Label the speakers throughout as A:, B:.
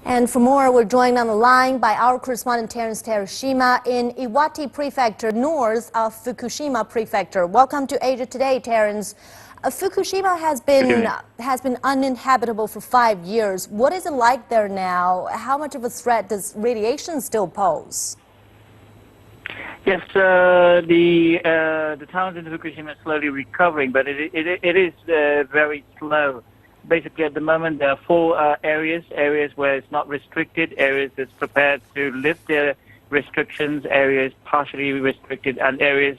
A: And for more, we're joined on the line by our correspondent Terence Terashima in Iwate Prefecture, north of Fukushima Prefecture. Welcome to Asia Today, Terence. Fukushima has been uninhabitable for 5 years. What is it like there now? How much of a threat does radiation still pose?
B: Yes, the towns in Fukushima are slowly recovering, but it is very slow. Basically, at the moment, there are 4 areas where it's not restricted, areas that's prepared to lift their restrictions, areas partially restricted, and areas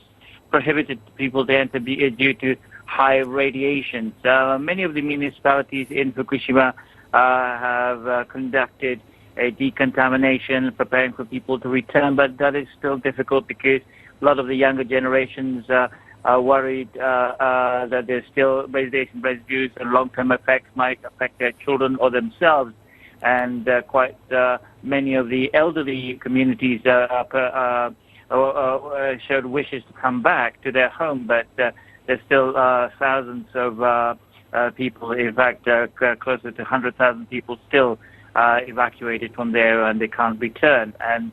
B: prohibited people to enter due to high radiation. So many of the municipalities in Fukushima have conducted a decontamination, preparing for people to return, but that is still difficult because a lot of the younger generations are worried that there's still radiation residues and long-term effects might affect their children or themselves. And quite many of the elderly communities showed wishes to come back to their home, but there's still thousands of people, in fact, closer to 100,000 people still evacuated from there, and they can't return. And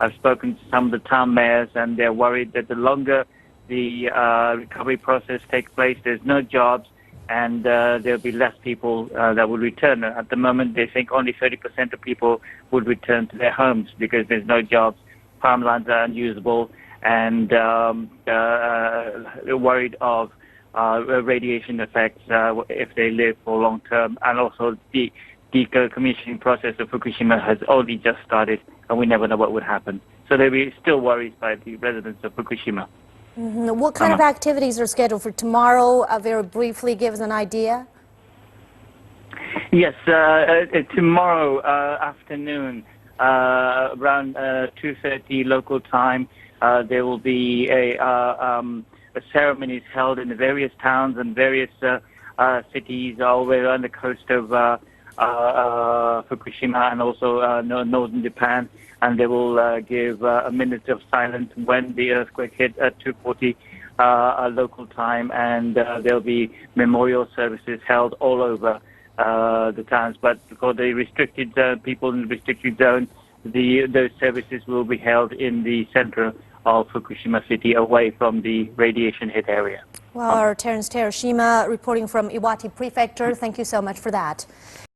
B: I've spoken to some of the town mayors, and they're worried that the longer the recovery process takes place, there's no jobs, and there'll be less people that will return. At the moment, they think only 30% of people would return to their homes because there's no jobs, farmlands are unusable, and they're worried of radiation effects if they live for long term. And also the decommissioning process of Fukushima has only just started, and we never know what would happen. So there will be still worries by the residents of Fukushima.
A: What kind of activities are scheduled for tomorrow? Very briefly, give us an idea.
B: Yes, tomorrow afternoon, around 2:30 local time, there will be a ceremonies held in the various towns and various cities all the way around the coast of Fukushima and also northern Japan. And they will give a minute of silence when the earthquake hit at 2:40 local time, and there'll be memorial services held all over the towns. But for the restricted people in the restricted zone, those services will be held in the center of Fukushima City, away from the radiation hit area.
A: Well, our Terence Terashima reporting from Iwate Prefecture. Thank you so much for that.